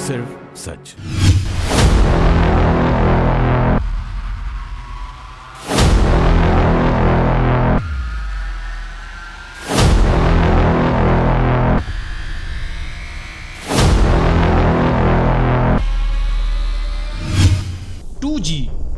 सिर्फ सच।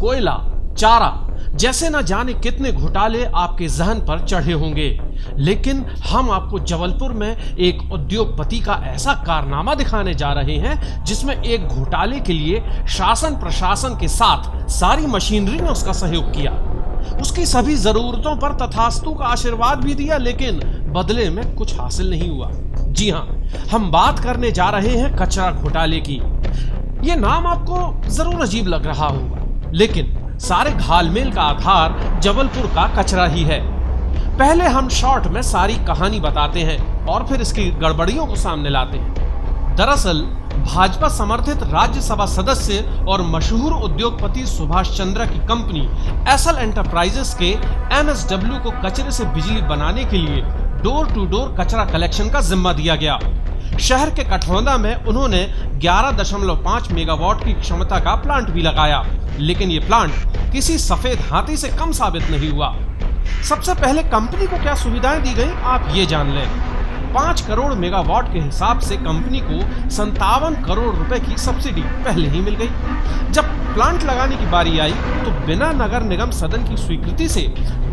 कोयला, चारा जैसे न जाने कितने घोटाले आपके जहन पर चढ़े होंगे, लेकिन हम आपको जबलपुर में एक उद्योगपति का ऐसा कारनामा दिखाने जा रहे हैं जिसमें एक घोटाले के लिए शासन प्रशासन के साथ सारी मशीनरी ने उसका सहयोग किया, उसकी सभी जरूरतों पर तथास्तु का आशीर्वाद भी दिया, लेकिन बदले में कुछ हासिल नहीं हुआ। जी हाँ, हम बात करने जा रहे हैं कचरा घोटाले की। ये नाम आपको जरूर अजीब लग रहा होगा, लेकिन सारे घालमेल का आधार जबलपुर का कचरा ही है। पहले हम शॉर्ट में सारी कहानी बताते हैं और फिर इसकी गड़बड़ियों को सामने लाते हैं। दरअसल भाजपा समर्थित राज्यसभा सदस्य और मशहूर उद्योगपति सुभाष चंद्र की कंपनी एसल एंटरप्राइजेस के MSW को कचरे से बिजली बनाने के लिए डोर टू डोर कचरा कलेक्शन का जिम्मा दिया गया। शहर के कठौंदा में उन्होंने 11.5 मेगावाट की क्षमता का प्लांट भी लगाया, लेकिन ये प्लांट किसी सफेद हाथी से कम साबित नहीं हुआ। सबसे पहले कंपनी को क्या सुविधाएं दी गई आप ये जान लें। 5 करोड़ मेगावाट के हिसाब से कंपनी को 57 करोड़ रुपए की सब्सिडी पहले ही मिल गई। जब प्लांट लगाने की बारी आई तो बिना नगर निगम सदन की स्वीकृति से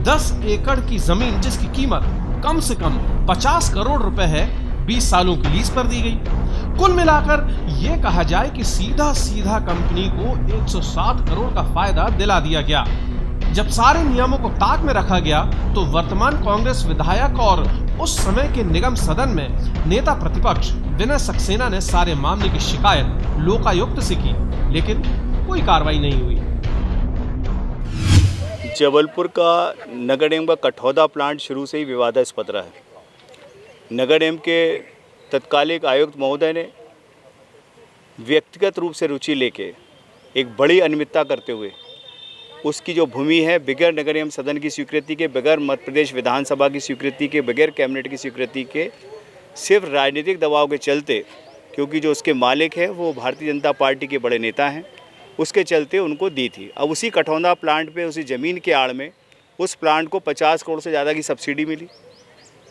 10 एकड़ की जमीन जिसकी कीमत कम से कम 50 करोड़ रुपए है 20 सालों की लीज पर दी गई। कुल मिलाकर यह कहा जाए कि सीधा सीधा कंपनी को 107 करोड़ का फायदा दिला दिया गया। जब सारे नियमों को ताक में रखा गया तो वर्तमान कांग्रेस विधायक और उस समय के निगम सदन में नेता प्रतिपक्ष विनय सक्सेना ने सारे मामले की शिकायत लोकायुक्त से की, लेकिन कोई कार्रवाई नहीं हुई। जबलपुर का नगर निगम का कठौदा प्लांट शुरू से ही विवादास्पद रहा है। नगर निगम के तत्कालिक आयुक्त महोदय ने व्यक्तिगत रूप से रुचि लेके एक बड़ी अनियमितता करते हुए उसकी जो भूमि है बगैर नगर निगम सदन की स्वीकृति के, बगैर मध्य प्रदेश विधानसभा की स्वीकृति के, बगैर कैबिनेट की स्वीकृति के, सिर्फ राजनीतिक दबाव के चलते, क्योंकि जो उसके मालिक है वो भारतीय जनता पार्टी के बड़े नेता हैं, उसके चलते उनको दी थी। अब उसी कठौंदा प्लांट पे उसी ज़मीन के आड़ में उस प्लांट को 50 करोड़ से ज़्यादा की सब्सिडी मिली,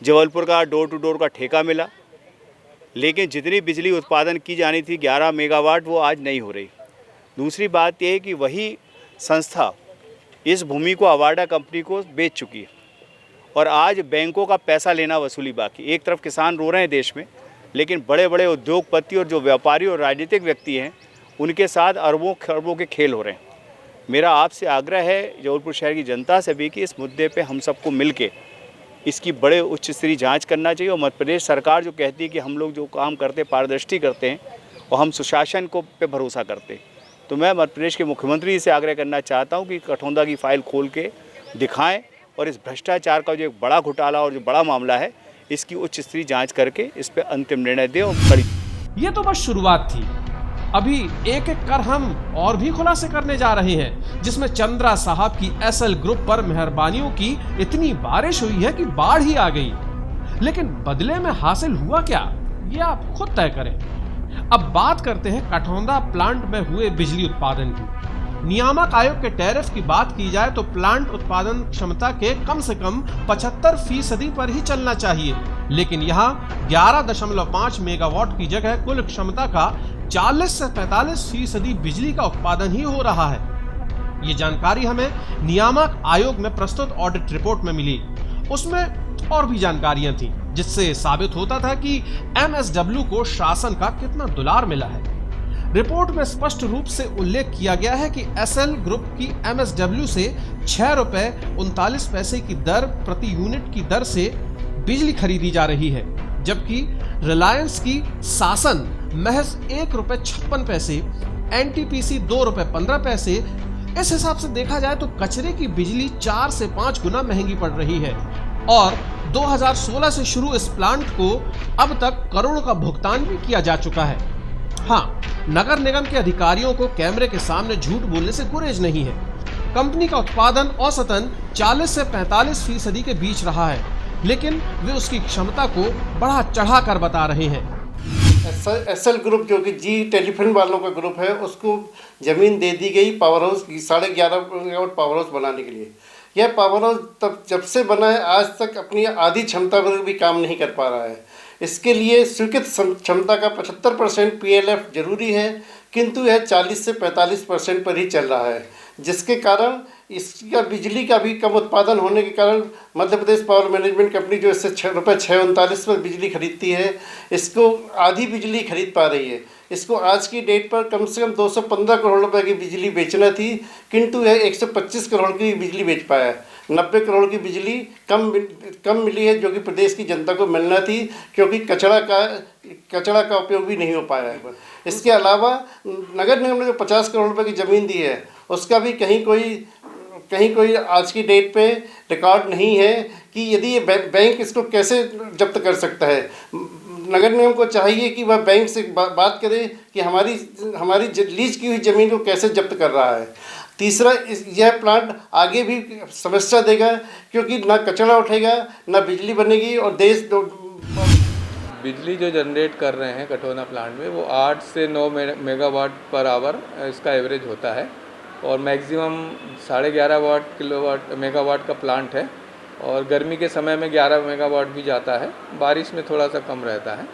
जबलपुर का डोर टू डोर का ठेका मिला, लेकिन जितनी बिजली उत्पादन की जानी थी 11 मेगावाट वो आज नहीं हो रही। दूसरी बात यह है कि वही संस्था इस भूमि को अवार्डा कंपनी को बेच चुकी है और आज बैंकों का पैसा लेना वसूली बाकी। एक तरफ किसान रो रहे हैं देश में, लेकिन बड़े बड़े उद्योगपति और जो व्यापारी और राजनीतिक व्यक्ति हैं उनके साथ अरबों खरबों के खेल हो रहे हैं। मेरा आपसे आग्रह है जबलपुर शहर की जनता से भी कि इस मुद्दे पे हम सबको मिल के इसकी बड़े उच्च स्तरीय जांच करना चाहिए। और मध्य प्रदेश सरकार जो कहती है कि हम लोग जो काम करते पारदर्शी करते हैं और हम सुशासन को पे भरोसा करते हैं, तो मैं मध्य प्रदेश के मुख्यमंत्री से आग्रह करना चाहता हूं कि कठौंदा की फाइल खोल के दिखाएं और इस भ्रष्टाचार का जो एक बड़ा घोटाला और जो बड़ा मामला है इसकी उच्च स्तरीय जांच करके इस पर अंतिम निर्णय दें। और बड़ी ये तो बस शुरुआत थी, अभी एक एक कर हम और भी खुलासे करने जा रहे हैं, जिसमें चंद्रा साहब की एसएल ग्रुप पर मेहरबानियों की इतनी बारिश हुई है कि बाढ़ ही आ गई। लेकिन बदले में हासिल हुआ क्या, ये आप खुद तय करें। अब बात करते हैं कठौंदा प्लांट में हुए बिजली उत्पादन की। नियामक आयोग के टैरिफ की बात की जाए तो प्लांट उत्पादन क्षमता के कम से कम 75% पर ही चलना चाहिए, लेकिन यहाँ 11.5 मेगावाट की जगह कुल क्षमता का 40 से 45% बिजली का उत्पादन ही हो रहा है। ये जानकारी हमें नियामक आयोग में प्रस्तुत ऑडिट रिपोर्ट में मिली। उसमें और भी जानकारियां थी जिससे साबित होता था कि MSW को शासन का कितना दुलार मिला है। रिपोर्ट में स्पष्ट रूप से उल्लेख किया गया है कि एसएल ग्रुप की MSW से 6 रुपए 39 पैसे की दर प्रति यूनिट की दर से बिजली खरीदी जा रही है, जबकि रिलायंस की शासन महज 1 रुपए 56 पैसे, NTPC 2 रुपए 15 पैसे। इस हिसाब से देखा जाए तो कचरे की बिजली 4 से 5 गुना महंगी पड़ रही है और 2016 से शुरू इस प्लांट को अब तक करोड़ों का भुगतान भी किया जा चुका है। हाँ, नगर निगम के अधिकारियों को कैमरे के सामने झूठ बोलने से गुरेज नहीं है। कंपनी का उत्पादन औसतन 40 से 45% के बीच रहा है, लेकिन वे उसकी क्षमता को बढ़ा चढ़ा कर बता रहे हैं। एसएल ग्रुप जो कि जी टेलीफोन वालों का ग्रुप है, उसको ज़मीन दे दी गई power house 11.5 megawatt power house बनाने के लिए। यह पावर हाउस तब जब से बना है आज तक अपनी आधी क्षमता पर भी काम नहीं कर पा रहा है। इसके लिए स्वीकृत क्षमता का 75% PLF जरूरी है, किंतु यह 40 से 45% पर ही चल रहा है, जिसके कारण इसका बिजली का भी कम उत्पादन होने के कारण Madhya Pradesh power management company जो इससे ₹6.39 पर बिजली खरीदती है, इसको आधी बिजली खरीद पा रही है। इसको आज की डेट पर कम से कम 215 करोड़ रुपए की बिजली बेचना थी, किंतु यह 125 करोड़ की बिजली बेच पाया है। 90 करोड़ की बिजली कम मिली है, जो कि प्रदेश की जनता को मिलना थी, क्योंकि कचरा का उपयोग भी नहीं हो पाया है। इसके अलावा नगर निगम ने जो 50 करोड़ रुपए की ज़मीन दी है, उसका भी कहीं कोई आज की डेट पे रिकॉर्ड नहीं है कि यदि ये बैंक इसको कैसे जब्त कर सकता है। नगर निगम को चाहिए कि वह बैंक से बात करे कि हमारी लीज की हुई ज़मीन को कैसे जब्त कर रहा है। तीसरा, यह प्लांट आगे भी समस्या देगा, क्योंकि ना कचरा उठेगा, ना बिजली बनेगी, और बिजली जो जनरेट कर रहे हैं कठौना प्लांट में वो 8 से 9 मेगावाट पर आवर इसका एवरेज होता है, और मैक्सिमम 11.5 मेगावाट का प्लांट है, और गर्मी के समय में 11 मेगावाट भी जाता है, बारिश में थोड़ा सा कम रहता है।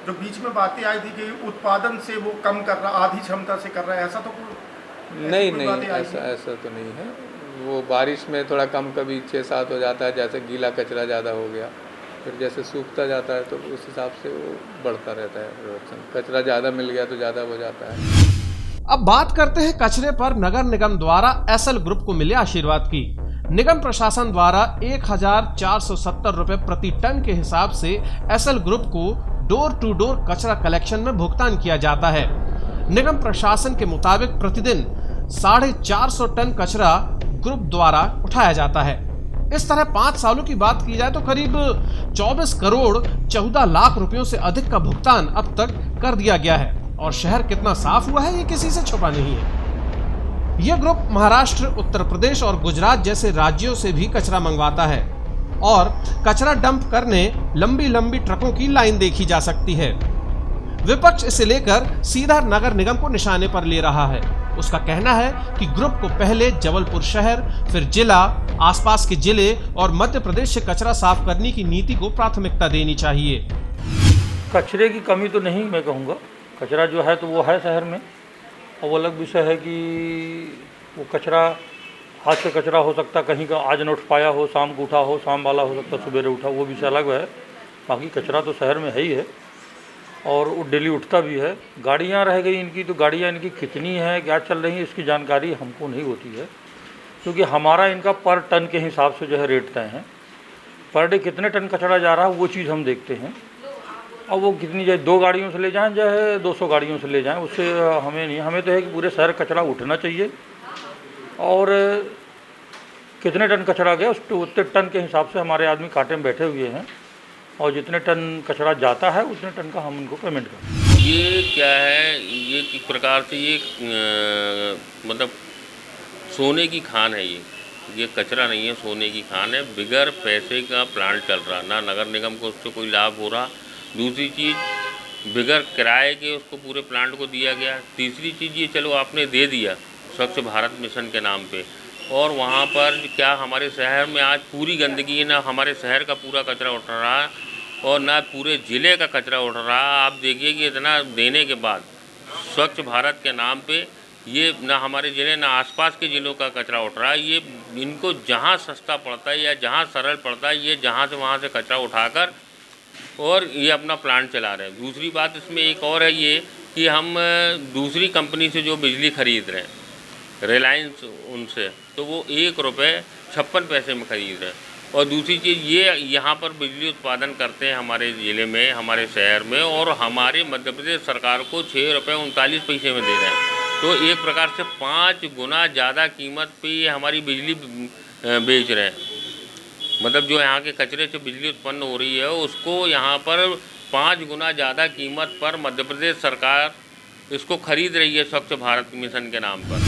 जो बीच में बातें आई थी कि उत्पादन से वो कम कर रहा, आधी क्षमता से कर रहा है, ऐसा तो नहीं, ऐसा तो नहीं है। वो बारिश में थोड़ा कम, कभी 6-7 हो जाता है, जैसे गीला कचरा ज़्यादा हो गया, फिर जैसे सूखता जाता है तो उस हिसाब से वो बढ़ता रहता है प्रोडक्शन। कचरा ज़्यादा मिल गया तो ज़्यादा हो जाता है। अब बात करते हैं कचरे पर नगर निगम द्वारा एसएल ग्रुप को मिले आशीर्वाद की। निगम प्रशासन द्वारा 1470 रुपए प्रति टन के हिसाब से एसएल ग्रुप को डोर टू डोर कचरा कलेक्शन में भुगतान किया जाता है। निगम प्रशासन के मुताबिक प्रतिदिन 450 टन कचरा ग्रुप द्वारा उठाया जाता है। इस तरह 5 सालों की बात की जाए तो करीब 24 करोड़ 14 लाख रुपयों से अधिक का भुगतान अब तक कर दिया गया है, और शहर कितना साफ हुआ है ये किसी से छुपा नहीं है। यह ग्रुप महाराष्ट्र, उत्तर प्रदेश और गुजरात जैसे राज्यों से भी कचरा मंगवाता है, और कचरा डंप करने लंबी लंबी ट्रकों की लाइन देखी जा सकती है। विपक्ष इसे लेकर सीधा नगर निगम को निशाने पर ले रहा है। उसका कहना है कि ग्रुप को पहले जबलपुर शहर, फिर जिला, आसपास के जिले और मध्य प्रदेश से कचरा साफ करने की नीति को प्राथमिकता देनी चाहिए। कचरे की कमी तो नहीं मैं कहूँगा, कचरा जो है तो वो है शहर में, और वो अलग विषय है कि वो कचरा आज का कचरा हो सकता, कहीं का आज न उठ पाया हो, शाम को उठा हो, शाम वाला हो सकता सवेरे उठा, वो विषय अलग है। बाकी कचरा तो शहर में है ही है, और वो डेली उठता भी है। गाड़ियाँ रह गई इनकी, तो गाड़ियाँ इनकी कितनी हैं, क्या चल रही हैं, इसकी जानकारी हमको नहीं होती है, क्योंकि हमारा इनका पर टन के हिसाब से जो है रेट तय है। पर डे कितने टन कचरा जा रहा है वो चीज़ हम देखते हैं, और वो कितनी चाहे 2 गाड़ियों से ले जाएं चाहे 200 गाड़ियों से ले जाएं, उससे हमें नहीं, हमें तो है कि पूरे शहर कचरा उठना चाहिए, और कितने टन कचरा गया उतने टन के हिसाब से हमारे आदमी कांटे में बैठे हुए हैं, और जितने टन कचरा जाता है उतने टन का हम उनको पेमेंट करते हैं। ये क्या है, ये एक प्रकार से ये मतलब सोने की खान है। ये कचरा नहीं है, सोने की खान है। बिगर पैसे का प्लांट चल रहा, ना नगर निगम को उससे कोई लाभ हो रहा। दूसरी चीज़, बिगर किराए के उसको पूरे प्लांट को दिया गया। तीसरी चीज़, ये चलो आपने दे दिया स्वच्छ भारत मिशन के नाम पे, और वहाँ पर क्या हमारे शहर में आज पूरी गंदगी है, ना हमारे शहर का पूरा कचरा उठ रहा है और ना पूरे ज़िले का कचरा उठ रहा है। आप देखिए कि इतना देने के बाद स्वच्छ भारत के नाम पे ये ना हमारे ज़िले ना आसपास के ज़िलों का कचरा उठ रहा है। ये इनको जहाँ सस्ता पड़ता है या जहाँ सरल पड़ता है, ये जहाँ से वहाँ से कचरा उठाकर और ये अपना प्लांट चला रहे हैं। दूसरी बात इसमें एक और है ये कि हम दूसरी कंपनी से जो बिजली खरीद रहे हैं, रिलायंस उनसे, तो वो ₹1.56 में खरीद रहे हैं। और दूसरी चीज़, ये यहाँ पर बिजली उत्पादन करते हैं हमारे ज़िले में, हमारे शहर में, और हमारे मध्य प्रदेश सरकार को ₹6.39 में दे रहे हैं। तो एक प्रकार से 5 गुना ज़्यादा कीमत पे ये हमारी बिजली बेच रहे हैं। मतलब जो यहाँ के कचरे से बिजली उत्पन्न हो रही है उसको यहाँ पर 5 गुना ज़्यादा कीमत पर मध्य प्रदेश सरकार इसको खरीद रही है स्वच्छ भारत मिशन के नाम पर।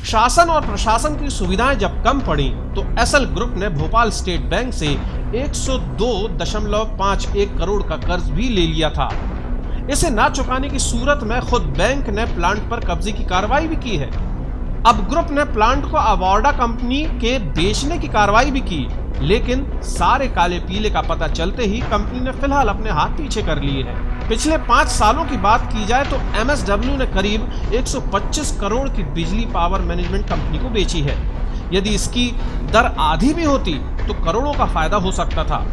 शासन और प्रशासन की सुविधाएं जब कम पड़ी तो एसएल ग्रुप ने भोपाल स्टेट बैंक से 102.51 करोड़ का कर्ज भी ले लिया था। इसे ना चुकाने की सूरत में खुद बैंक ने प्लांट पर कब्जे की कार्रवाई भी की है। अब ग्रुप ने प्लांट को अवॉर्डा कंपनी के बेचने की कार्रवाई भी की, लेकिन सारे काले पीले का पता चलते ही कंपनी ने फिलहाल अपने हाथ पीछे कर लिए हैं। पिछले 5 सालों की बात की जाए तो MSW ने करीब 125 करोड़ की बिजली पावर मैनेजमेंट कंपनी को बेची है। यदि इसकी दर आधी भी होती तो करोड़ों का फायदा हो सकता था।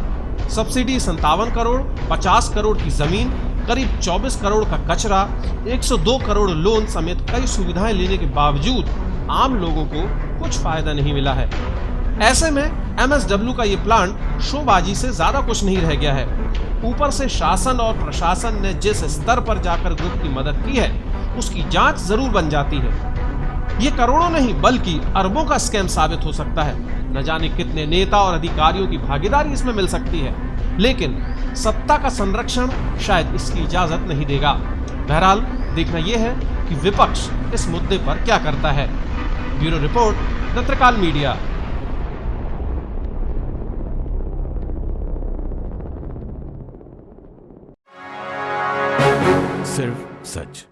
सब्सिडी 57 करोड़, 50 करोड़ की जमीन, करीब 24 करोड़ का कचरा, 102 करोड़ लोन समेत कई सुविधाएं लेने के बावजूद आम लोगों को कुछ फायदा नहीं मिला है। ऐसे में MSW का ये प्लांट शोबाजी से ज्यादा कुछ नहीं रह गया है। ऊपर से शासन और प्रशासन ने जिस स्तर पर जाकर ग्रुप की मदद की है उसकी जांच जरूर बन जाती है। ये करोड़ों नहीं बल्कि अरबों का स्कैम साबित हो सकता है। न जाने कितने नेता और अधिकारियों की भागीदारी इसमें मिल सकती है, लेकिन सत्ता का संरक्षण शायद इसकी इजाजत नहीं देगा। बहरहाल देखना यह है कि विपक्ष इस मुद्दे पर क्या करता है। Bureau report, the Trikal media. सिर्फ सच।